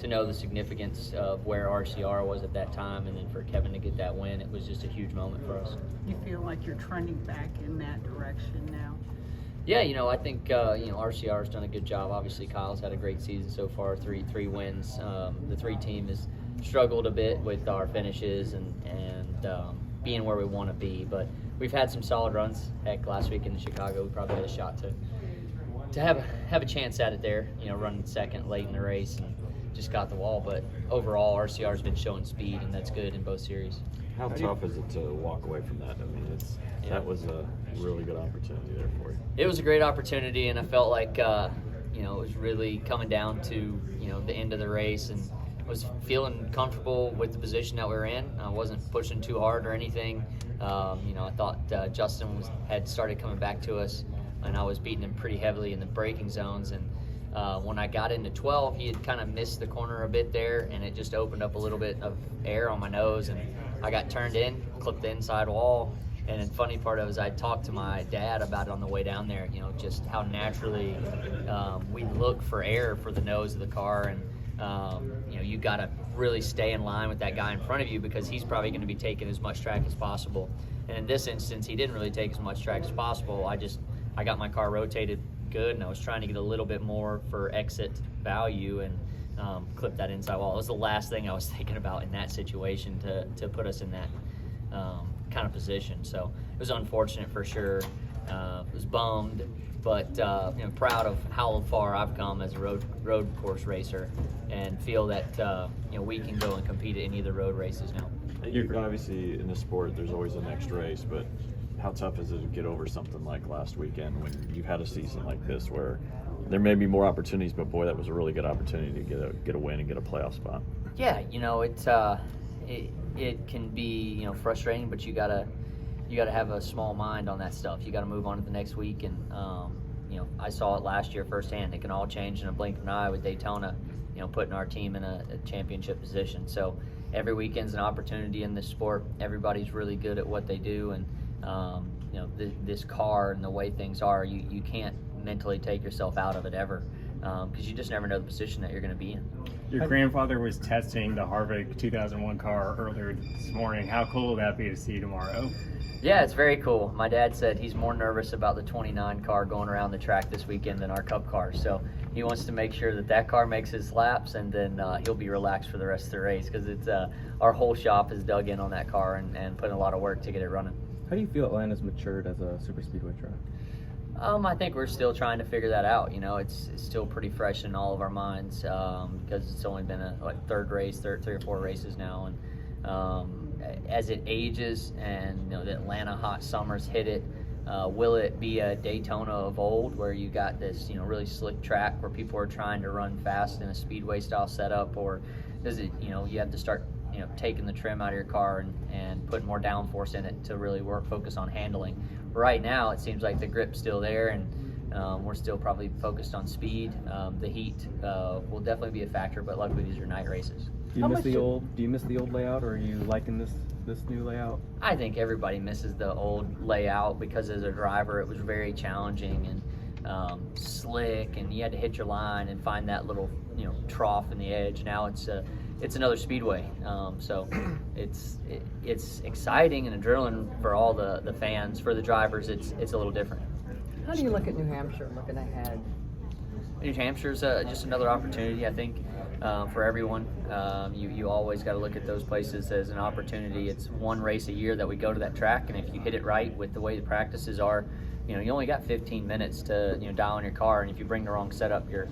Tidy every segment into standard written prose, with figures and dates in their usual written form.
to know the significance of where RCR was at that time, and then for Kevin to get that win, it was just a huge moment for us. You feel like you're trending back in that direction now? Yeah, I think RCR has done a good job. Obviously, Kyle's had a great season so far, three wins. The 3 team has struggled a bit with our finishes and being where we want to be, but we've had some solid runs. Heck, last week in Chicago, we probably had a shot to have a chance at it there. Running second late in the race and just got the wall. But overall, RCR's been showing speed, and that's good in both series. How tough is it to walk away from that? I mean, that was a really good opportunity there for you. It was a great opportunity, and I felt like it was really coming down to the end of the race, and was feeling comfortable with the position that we were in. I wasn't pushing too hard or anything. I thought Justin had started coming back to us, and I was beating him pretty heavily in the braking zones. And when I got into 12, he had kind of missed the corner a bit there, and it just opened up a little bit of air on my nose, and I got turned in, clipped the inside wall. And the funny part of it is I talked to my dad about it on the way down there, just how naturally we look for air for the nose of the car. And, you got to really stay in line with that guy in front of you, because he's probably going to be taking as much track as possible. And in this instance, he didn't really take as much track as possible. I got my car rotated good, and I was trying to get a little bit more for exit value and clip that inside wall. It was the last thing I was thinking about in that situation to put us in that kind of position. So it was unfortunate for sure. Was bummed, but proud of how far I've come as a road course racer, and feel that we can go and compete in either road races now. You're obviously in the sport, there's always a next race, but how tough is it to get over something like last weekend when you've had a season like this where there may be more opportunities, but boy, that was a really good opportunity to get a win and get a playoff spot? Yeah, it can be frustrating, but you gotta have a small mind on that stuff. You gotta move on to the next week, and I saw it last year firsthand. It can all change in a blink of an eye with Daytona, putting our team in a championship position. So every weekend's an opportunity in this sport. Everybody's really good at what they do, and this car and the way things are, you can't mentally take yourself out of it ever, because you just never know the position that you're going to be in. Your grandfather was testing the Harvick 2001 car earlier this morning. How cool will that be to see tomorrow? Yeah, it's very cool. My dad said he's more nervous about the 29 car going around the track this weekend than our Cup car. So he wants to make sure that car makes his laps, and then he'll be relaxed for the rest of the race, because it's our whole shop is dug in on that car and put in a lot of work to get it running. How do you feel Atlanta's matured as a super speedway track? I think we're still trying to figure that out. It's still pretty fresh in all of our minds, because it's only been a third race, 3 or 4 races now, and as it ages and the Atlanta hot summers hit it, will it be a Daytona of old where you got this really slick track where people are trying to run fast in a speedway style setup, or does it you have to start taking the trim out of your car and putting more downforce in it to really focus on handling? Right now it seems like the grip's still there, and we're still probably focused on speed. The heat will definitely be a factor, but luckily these are night races. Do you miss the old layout, or are you liking this new layout? I think everybody misses the old layout, because as a driver it was very challenging and slick, and you had to hit your line and find that little trough in the edge. Now it's another speedway, so it's exciting and adrenaline for all the fans. For the drivers, it's a little different. How do you look at New Hampshire, looking ahead? New Hampshire's just another opportunity, I think, for everyone. You always got to look at those places as an opportunity. It's one race a year that we go to that track, and if you hit it right with the way the practices are, you only got 15 minutes to dial in your car, and if you bring the wrong setup, you're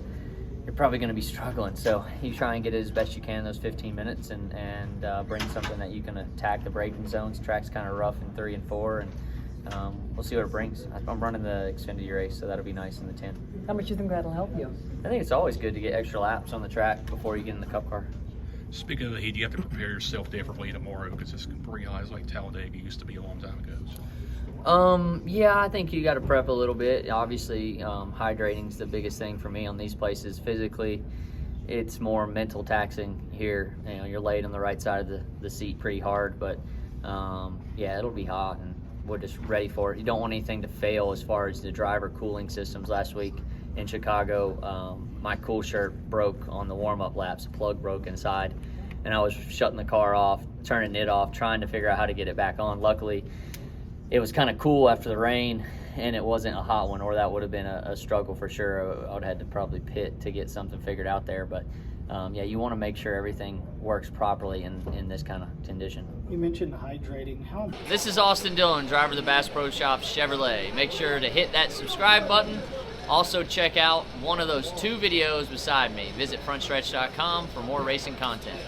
probably going to be struggling. So you try and get it as best you can in those 15 minutes, and bring something that you can attack the braking zones. The track's kind of rough in 3 and 4, and we'll see what it brings. I'm running the Xfinity race, so that'll be nice in the 10. How much do you think that'll help you? I think it's always good to get extra laps on the track before you get in the Cup car. Speaking of the heat, you have to prepare yourself differently tomorrow, because it's pretty hot like Talladega used to be a long time ago. So. Yeah, I think you got to prep a little bit. Obviously, hydrating's the biggest thing for me on these places. Physically, it's more mental taxing here. You're laid on the right side of the seat pretty hard, but yeah, it'll be hot, and we're just ready for it. You don't want anything to fail as far as the driver cooling systems. Last week, in Chicago. My cool shirt broke on the warm-up laps. The plug broke inside, and I was shutting the car off, turning it off, trying to figure out how to get it back on. Luckily, it was kind of cool after the rain, and it wasn't a hot one, or that would have been a struggle for sure. I would have had to probably pit to get something figured out there. But yeah, you want to make sure everything works properly in this kind of condition. You mentioned hydrating. How This is Austin Dillon, driver of the Bass Pro Shop Chevrolet. Make sure to hit that subscribe button. Also check out one of those 2 videos beside me. Visit frontstretch.com for more racing content.